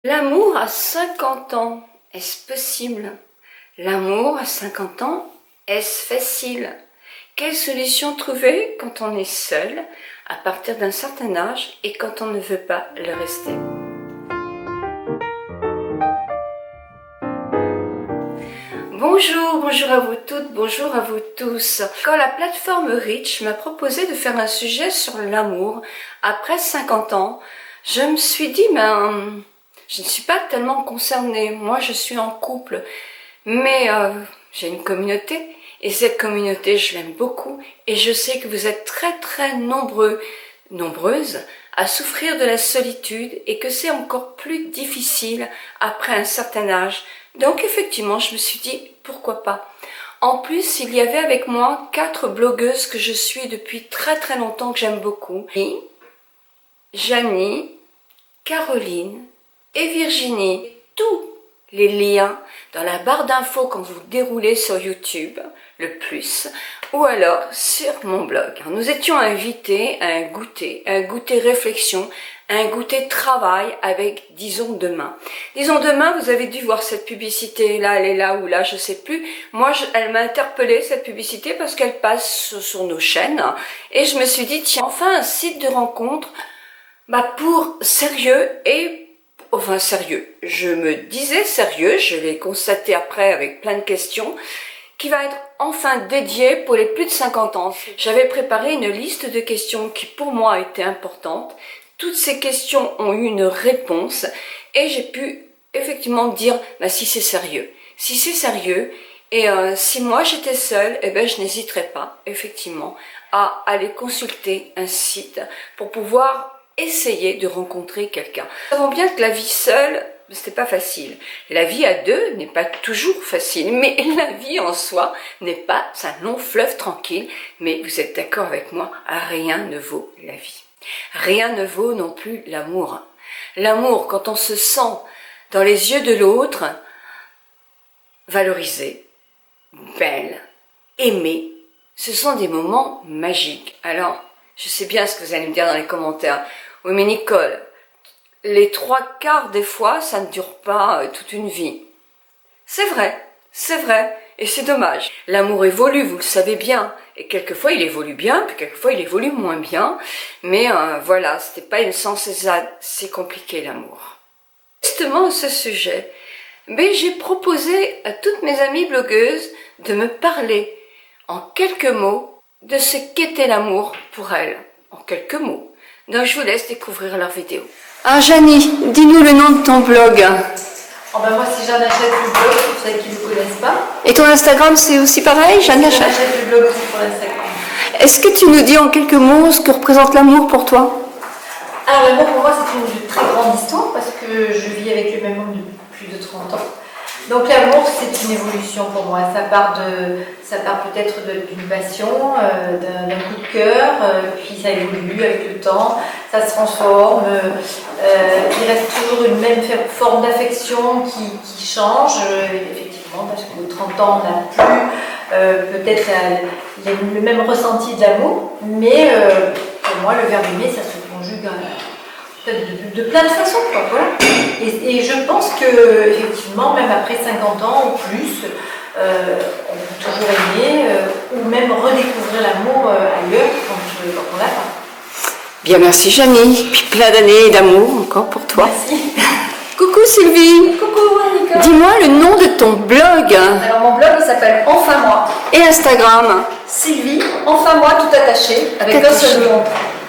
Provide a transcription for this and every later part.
L'amour à 50 ans, est-ce possible? L'amour à 50 ans, est-ce facile? Quelle solution trouver quand on est seul, à partir d'un certain âge et quand on ne veut pas le rester? Bonjour à vous toutes, bonjour à vous tous. Quand la plateforme Rich m'a proposé de faire un sujet sur l'amour après 50 ans, je me suis dit, je ne suis pas tellement concernée. Moi, je suis en couple, mais j'ai une communauté et cette communauté, je l'aime beaucoup et je sais que vous êtes très nombreuses à souffrir de la solitude et que c'est encore plus difficile après un certain âge. Donc effectivement, je me suis dit, pourquoi pas? En plus, il y avait avec moi 4 blogueuses que je suis depuis très longtemps, que j'aime beaucoup. Janie, Caroline et Virginie. Tous les liens dans la barre d'infos quand vous déroulez sur YouTube, le plus, ou alors sur mon blog. Nous étions invités à un goûter réflexion, un goûter travail avec Disons Demain. Disons Demain, vous avez dû voir cette publicité, là, elle est là ou là, je sais plus. Moi, elle m'a interpellée, cette publicité, parce qu'elle passe sur nos chaînes. Et je me suis dit, tiens, enfin un site de rencontre, pour sérieux et... Enfin, sérieux. Je me disais sérieux, je l'ai constaté après avec plein de questions, qui va être enfin dédié pour les plus de 50 ans. J'avais préparé une liste de questions qui pour moi étaient importantes. Toutes ces questions ont eu une réponse et j'ai pu effectivement dire si c'est sérieux. Si c'est sérieux et si moi j'étais seule, je n'hésiterais pas effectivement à aller consulter un site pour pouvoir essayer de rencontrer quelqu'un. Nous savons bien que la vie seule, c'est pas facile. La vie à deux n'est pas toujours facile, mais la vie en soi n'est pas un long fleuve tranquille. Mais vous êtes d'accord avec moi, rien ne vaut la vie. Rien ne vaut non plus l'amour. L'amour, quand on se sent dans les yeux de l'autre, valorisé, belle, aimée, ce sont des moments magiques. Alors, je sais bien ce que vous allez me dire dans les commentaires. Oui, mais Nicole, les 3/4 des fois, ça ne dure pas toute une vie. C'est vrai, et c'est dommage. L'amour évolue, vous le savez bien, et quelquefois il évolue bien, puis quelquefois il évolue moins bien, mais voilà, c'était pas une sens exact, c'est compliqué l'amour. Justement, à ce sujet, j'ai proposé à toutes mes amies blogueuses de me parler en quelques mots de ce qu'était l'amour pour elles, en quelques mots. Donc je vous laisse découvrir leur vidéo. Ah Janie, dis-nous le nom de ton blog. Moi si j'en achète le blog, pour celles qui ne me connaissent pas. Et ton Instagram c'est aussi pareil, Janie J'en achète le blog aussi pour l'Instagram. Est-ce que tu nous dis en quelques mots ce que représente l'amour pour toi? Alors l'amour pour moi c'est une très grande histoire parce que je vis avec le même homme depuis plus de 30 ans. Donc l'amour c'est une évolution pour moi, ça part peut-être d'une passion, d'un coup de cœur, puis ça évolue avec le temps, ça se transforme, il reste toujours une même forme d'affection qui change, effectivement, parce qu'au 30 ans on n'a plus peut-être le même ressenti de l'amour, mais pour moi le verbe aimer ça se conjugue de plein de façons, quoi, voilà. Et je pense que effectivement, même après 50 ans ou plus, on peut toujours aimer ou même redécouvrir l'amour ailleurs quand on l'a pas. Bien, merci Janie, puis plein d'années d'amour encore pour toi. Merci. Coucou Sylvie. Coucou Annika. Dis-moi le nom de ton blog. Alors mon blog il s'appelle Enfin Moi. Et Instagram. Sylvie, Enfin Moi tout attaché, avec un seul nom.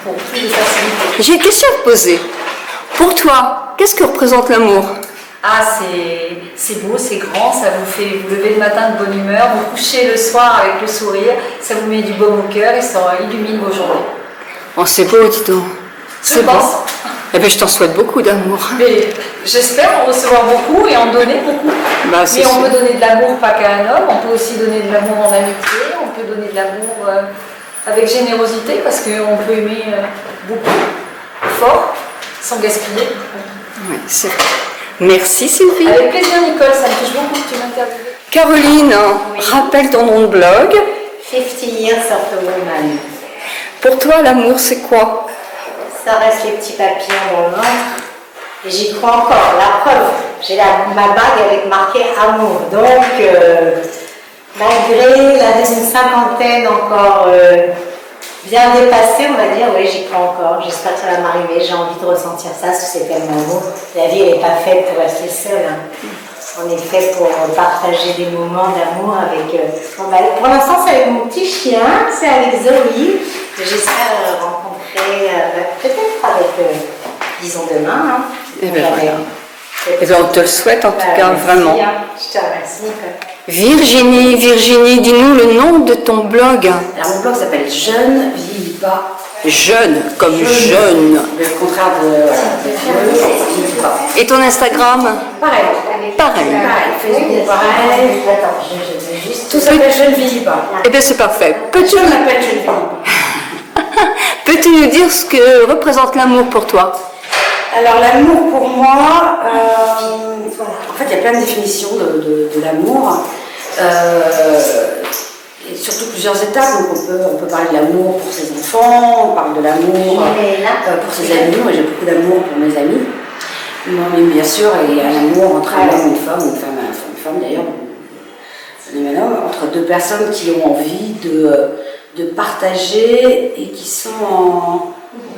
Pour plus de facilité. J'ai une question à te poser. Pour toi, qu'est-ce que représente l'amour? Ah, c'est beau, c'est grand, ça vous fait vous lever le matin de bonne humeur, vous coucher le soir avec le sourire, ça vous met du baume au cœur et ça illumine vos journées. Oh, c'est beau, dis donc. C'est bon. Je t'en souhaite beaucoup d'amour. Mais j'espère en recevoir beaucoup et en donner beaucoup. Mais on peut donner de l'amour pas qu'à un homme, on peut aussi donner de l'amour en amitié, on peut donner de l'amour avec générosité parce qu'on peut aimer beaucoup, fort, sans gaspiller. Oui, c'est vrai. Merci Sylvie. Avec plaisir Nicole, ça me touche beaucoup que tu m'interviewes. Caroline, oui. Rappelle ton nom de blog. 50 Years of a Woman. Pour toi, l'amour, c'est quoi? Ça reste les petits papillons dans le ventre, Et j'y crois encore. La preuve, j'ai ma bague avec marqué amour. Donc, malgré la cinquantaine encore bien dépassée, on va dire, oui, j'y crois encore. J'espère que ça va m'arriver. J'ai envie de ressentir ça, parce que c'est tellement beau. La vie, elle n'est pas faite pour rester seule. Hein. On est fait pour partager des moments d'amour avec... pour l'instant, c'est avec mon petit chien, c'est avec Zoé, que j'espère rencontrer peut-être avec, disons, demain. Hein. Et bien, voilà. Et bien, on te le souhaite en tout cas, merci, vraiment. Hein. Je te remercie. Virginie, dis-nous le nom de ton blog. Alors, mon blog s'appelle Jeune Vieillis Pas. Jeune, comme jeune. Le contraire de vieillis pas. Et ton Instagram? Pareil. Pareil. Facebook, pareil. Tout s'appelle Jeune Vieillis Pas. Eh bien, c'est parfait. Je m'appelle Jeune Vieillis Pas. Peux-tu nous dire ce que représente l'amour pour toi? Alors, l'amour pour moi, en fait, il y a plein de définitions de l'amour. Et surtout plusieurs étapes, donc on peut parler de l'amour pour ses enfants, on parle de l'amour pour ses amis. Moi j'ai beaucoup d'amour pour mes amis. Mais bien sûr, il y a l'amour entre un homme et une femme d'ailleurs, un homme, entre deux personnes qui ont envie de partager et qui sont en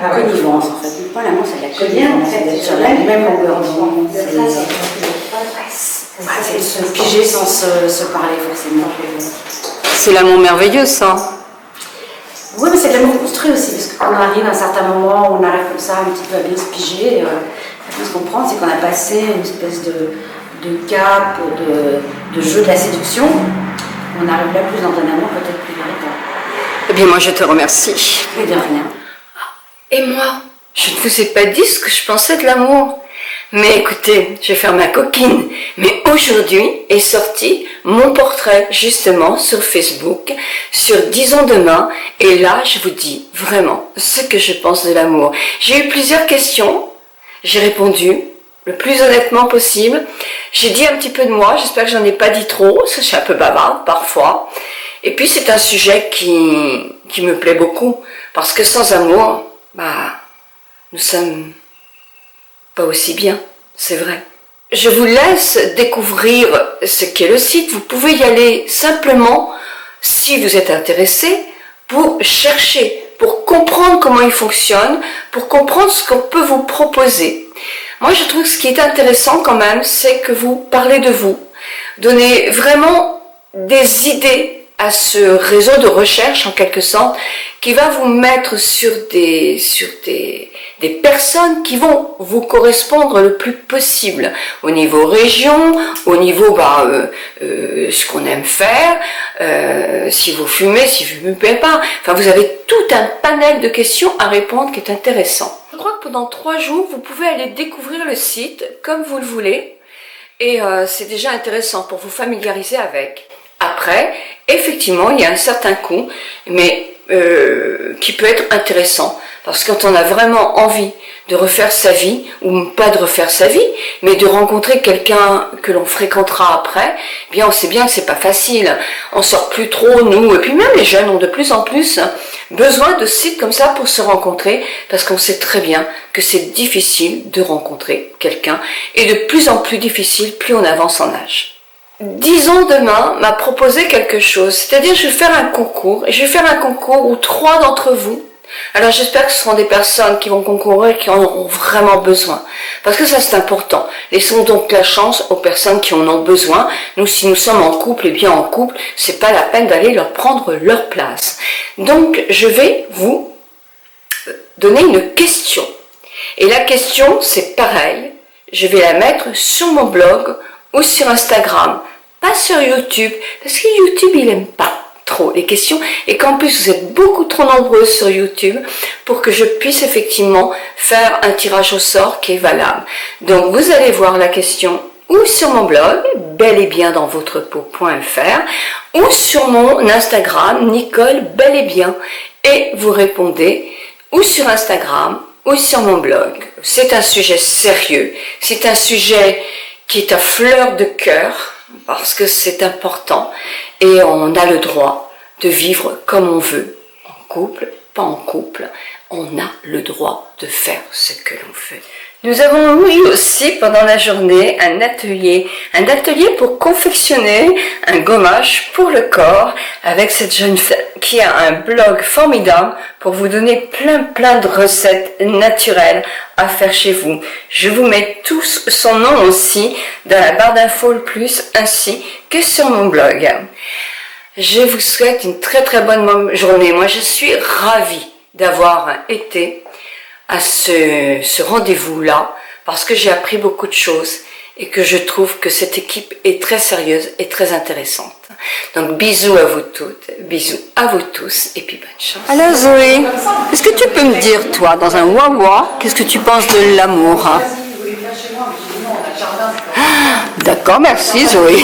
connivence en fait. Pas l'amour, c'est la connivence, c'est d'être sur la même longueur d'onde. C'est se piger sans se parler forcément. C'est l'amour merveilleux, ça. Oui, mais c'est de l'amour construit aussi, parce que quand on arrive à un certain moment où on arrive comme ça, un petit peu à bien se piger, ce qu'on comprend, c'est qu'on a passé une espèce de cap, de jeu de la séduction. On arrive là plus dans un amour peut-être plus véritable. Eh bien, moi, je te remercie. Et de rien. Et moi, je ne vous ai pas dit ce que je pensais de l'amour. Mais écoutez, je vais faire ma coquine. Mais aujourd'hui est sorti mon portrait justement sur Facebook, sur Disons Demain. Et là, je vous dis vraiment ce que je pense de l'amour. J'ai eu plusieurs questions. J'ai répondu le plus honnêtement possible. J'ai dit un petit peu de moi. J'espère que j'en ai pas dit trop. Parce que je suis un peu bavarde parfois. Et puis c'est un sujet qui me plaît beaucoup. Parce que sans amour, nous sommes pas aussi bien, c'est vrai. Je vous laisse découvrir ce qu'est le site. Vous pouvez y aller simplement si vous êtes intéressé pour chercher, pour comprendre comment il fonctionne, pour comprendre ce qu'on peut vous proposer. Moi, je trouve que ce qui est intéressant quand même, c'est que vous parlez de vous. Donnez vraiment des idées à ce réseau de recherche en quelque sorte qui va vous mettre sur des personnes qui vont vous correspondre le plus possible au niveau région, au niveau ce qu'on aime faire, si vous fumez, si vous ne fumez pas. Enfin, vous avez tout un panel de questions à répondre qui est intéressant. Je crois que pendant 3 jours, vous pouvez aller découvrir le site comme vous le voulez et c'est déjà intéressant pour vous familiariser avec. Après, effectivement, il y a un certain coût, mais qui peut être intéressant. Parce que quand on a vraiment envie de refaire sa vie, ou pas de refaire sa vie, mais de rencontrer quelqu'un que l'on fréquentera après, eh bien on sait bien que c'est pas facile. On sort plus trop, nous, et puis même les jeunes ont de plus en plus besoin de sites comme ça pour se rencontrer, parce qu'on sait très bien que c'est difficile de rencontrer quelqu'un, et de plus en plus difficile plus on avance en âge. Disons Demain m'a proposé quelque chose, c'est-à-dire je vais faire un concours, et je vais faire un concours où 3 d'entre vous, alors j'espère que ce seront des personnes qui vont concourir et qui en auront vraiment besoin, parce que ça c'est important. Laissons donc la chance aux personnes qui en ont besoin. Nous, si nous sommes en couple, et bien en couple, c'est pas la peine d'aller leur prendre leur place. Donc je vais vous donner une question, et la question c'est pareil, je vais la mettre sur mon blog ou sur Instagram, pas sur YouTube, parce que YouTube il aime pas trop les questions, et qu'en plus vous êtes beaucoup trop nombreux sur YouTube pour que je puisse effectivement faire un tirage au sort qui est valable. Donc vous allez voir la question ou sur mon blog, bel et bien dans votre peau.fr, ou sur mon Instagram, Nicole Bel et Bien, et vous répondez ou sur Instagram ou sur mon blog. C'est un sujet sérieux, c'est un sujet qui est à fleur de cœur, parce que c'est important, et on a le droit de vivre comme on veut, en couple, pas en couple, on a le droit de faire ce que l'on fait. Nous avons eu aussi pendant la journée un atelier pour confectionner un gommage pour le corps avec cette jeune femme qui a un blog formidable pour vous donner plein de recettes naturelles à faire chez vous. Je vous mets tous son nom aussi dans la barre d'infos le plus ainsi que sur mon blog. Je vous souhaite une très bonne journée. Moi je suis ravie d'avoir été à ce rendez-vous-là, parce que j'ai appris beaucoup de choses et que je trouve que cette équipe est très sérieuse et très intéressante. Donc bisous à vous toutes, bisous à vous tous et puis bonne chance. Alors Zoé, est-ce que tu peux me dire, toi, dans un wawa, qu'est-ce que tu penses de l'amour, hein? D'accord, merci Zoé.